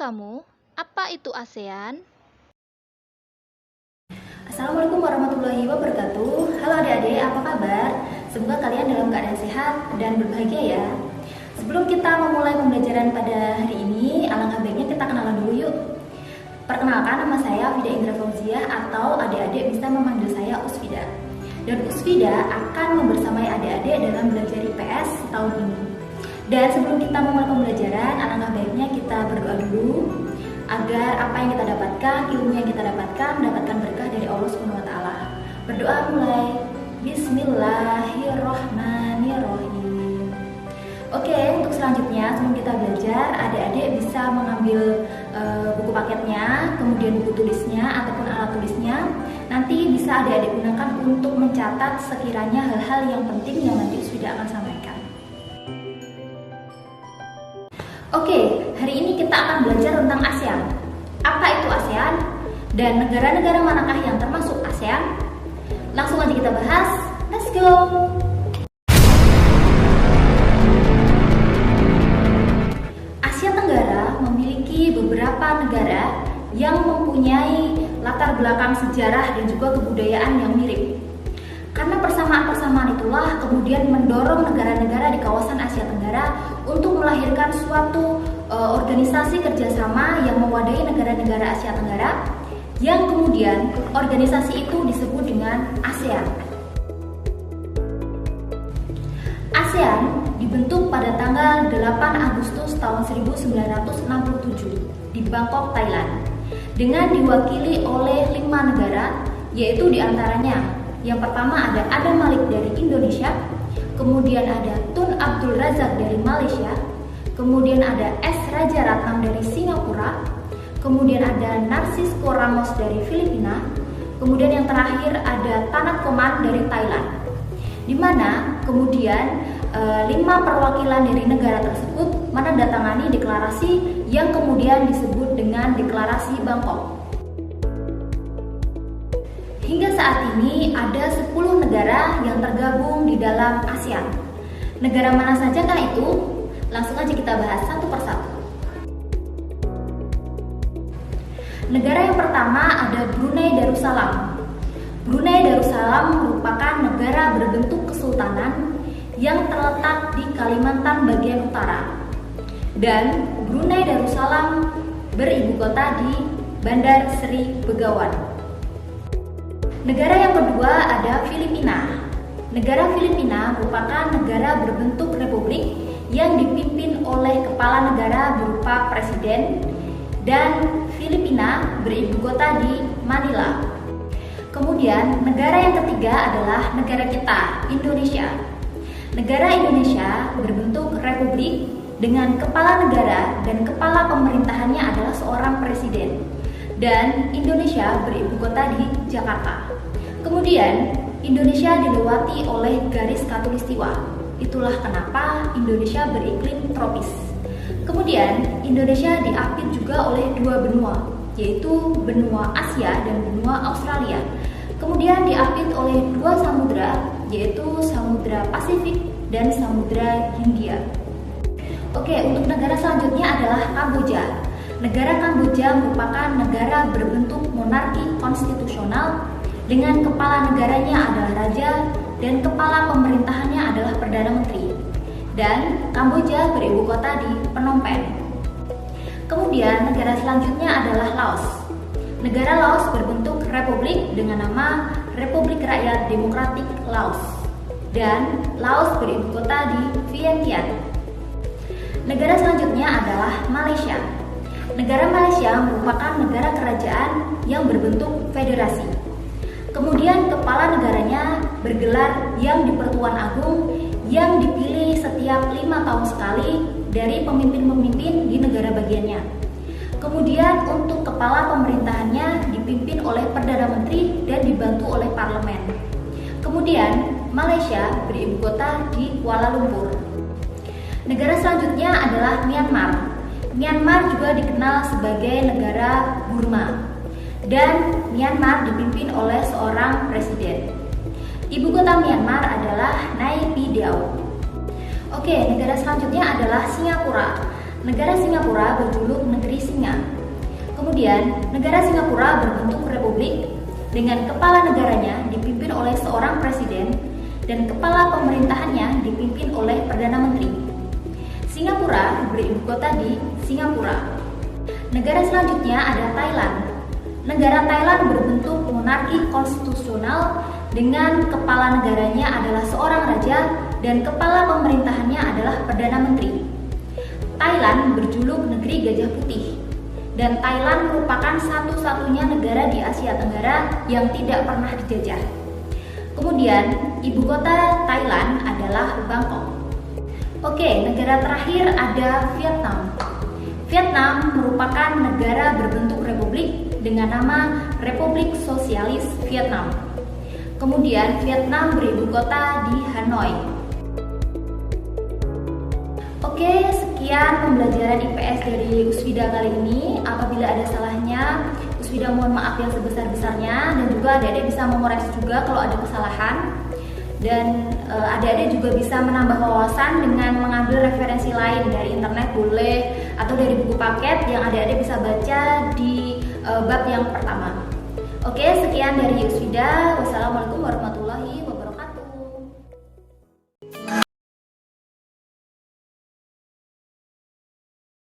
kamu, apa itu ASEAN? Assalamualaikum warahmatullahi wabarakatuh. Halo adik-adik, apa kabar? Semoga kalian dalam keadaan sehat dan berbahagia ya. Sebelum kita memulai pembelajaran pada hari ini, alangkah baiknya kita kenalan dulu yuk. Perkenalkan, nama saya Fida Indra Fauziah, atau adik-adik bisa memanggil saya Usfida. Dan Usfida akan membersamai adik-adik dalam belajar IPS tahun ini. Dan sebelum kita memulai pembelajaran, alangkah baiknya kita berdoa dulu agar apa yang kita dapatkan, ilmu yang kita dapatkan, mendapatkan berkah dari Allah Subhanahu wa taala. Berdoa mulai. Bismillahirrahmanirrahim. Oke, untuk selanjutnya sebelum kita belajar, adik-adik bisa mengambil buku paketnya, kemudian buku tulisnya ataupun alat tulisnya. Nanti bisa adik-adik gunakan untuk mencatat sekiranya hal-hal yang penting yang nanti sudah akan sampaikan. Oke, hari ini kita akan belajar tentang ASEAN. Apa itu ASEAN? Dan negara-negara manakah yang termasuk ASEAN? Langsung aja kita bahas. Let's go! Asia Tenggara memiliki beberapa negara yang mempunyai latar belakang sejarah dan juga kebudayaan yang mirip. Karena persamaan-persamaan itulah kemudian mendorong negara-negara di kawasan Asia Tenggara untuk melahirkan suatu organisasi kerjasama yang mewadahi negara-negara Asia Tenggara, yang kemudian organisasi itu disebut dengan ASEAN. ASEAN dibentuk pada tanggal 8 Agustus tahun 1967 di Bangkok, Thailand, dengan diwakili oleh 5 negara, yaitu diantaranya yang pertama ada Adam Malik dari Indonesia, kemudian ada Tun Abdul Razak dari Malaysia, kemudian ada S. Raja Ratnam dari Singapura, kemudian ada Narcisco Ramos dari Filipina, kemudian yang terakhir ada Tanat Koman dari Thailand. Di mana kemudian 5 perwakilan dari negara tersebut menandatangani deklarasi yang kemudian disebut dengan Deklarasi Bangkok. Hingga saat ini ada 10 negara yang tergabung di dalam ASEAN. Negara mana sajakah itu? Langsung aja kita bahas satu persatu. Negara yang pertama ada Brunei Darussalam. Brunei Darussalam merupakan negara berbentuk kesultanan yang terletak di Kalimantan bagian utara. Dan Brunei Darussalam beribu kota di Bandar Seri Begawan. Negara yang kedua ada Filipina. Negara Filipina merupakan negara berbentuk republik yang dipimpin oleh kepala negara berupa presiden, dan Filipina beribu kota di Manila. Kemudian negara yang ketiga adalah negara kita, Indonesia. Negara Indonesia berbentuk republik dengan kepala negara dan kepala pemerintahannya adalah seorang presiden. Dan Indonesia beribu kota di Jakarta. Kemudian Indonesia dilewati oleh garis khatulistiwa. Itulah kenapa Indonesia beriklim tropis. Kemudian Indonesia diapit juga oleh 2 benua, yaitu benua Asia dan benua Australia. Kemudian diapit oleh 2 samudra, yaitu Samudra Pasifik dan Samudra Hindia. Oke, untuk negara selanjutnya adalah Kamboja. Negara Kamboja merupakan negara berbentuk monarki konstitusional dengan kepala negaranya adalah raja dan kepala pemerintahannya adalah perdana menteri. Dan Kamboja beribu kota di Phnom Penh. Kemudian negara selanjutnya adalah Laos. Negara Laos berbentuk republik dengan nama Republik Rakyat Demokratik Laos. Dan Laos beribu kota di Vientiane. Negara selanjutnya adalah Malaysia. Negara Malaysia merupakan negara kerajaan yang berbentuk federasi. Kemudian kepala negaranya bergelar Yang di-Pertuan Agung yang dipilih setiap 5 tahun sekali dari pemimpin-pemimpin di negara bagiannya. Kemudian untuk kepala pemerintahannya dipimpin oleh Perdana Menteri dan dibantu oleh parlemen. Kemudian Malaysia beribu kota di Kuala Lumpur. Negara selanjutnya adalah Myanmar. Myanmar juga dikenal sebagai negara Burma. Dan Myanmar dipimpin oleh seorang presiden. Ibu kota Myanmar adalah Naypyidaw. Oke, negara selanjutnya adalah Singapura. negara Singapura berjuluk Negeri Singa. Kemudian, negara Singapura berbentuk republik dengan kepala negaranya dipimpin oleh seorang presiden dan kepala pemerintahannya dipimpin oleh Perdana Menteri. Singapura beribu kota di Singapura. Negara selanjutnya ada Thailand. Negara Thailand berbentuk monarki konstitusional dengan kepala negaranya adalah seorang raja dan kepala pemerintahannya adalah Perdana Menteri. Thailand berjuluk Negeri Gajah Putih. Dan Thailand merupakan satu-satunya negara di Asia Tenggara yang tidak pernah dijajah. Kemudian, ibu kota Thailand adalah Bangkok. Oke, negara terakhir ada Vietnam. Vietnam merupakan negara berbentuk republik dengan nama Republik Sosialis Vietnam. Kemudian, Vietnam beribu kota di Hanoi. Oke, sekian pembelajaran IPS dari Uswida kali ini. Apabila ada salahnya, Uswida mohon maaf yang sebesar-besarnya, dan juga adik-adik bisa mengoreksi juga kalau ada kesalahan. Dan adik-adik juga bisa menambah wawasan dengan mengambil referensi lain dari internet boleh, atau dari buku paket yang adik-adik bisa baca di bab yang pertama. Oke, sekian dari Uswida. Wassalamualaikum warahmatullahi wabarakatuh.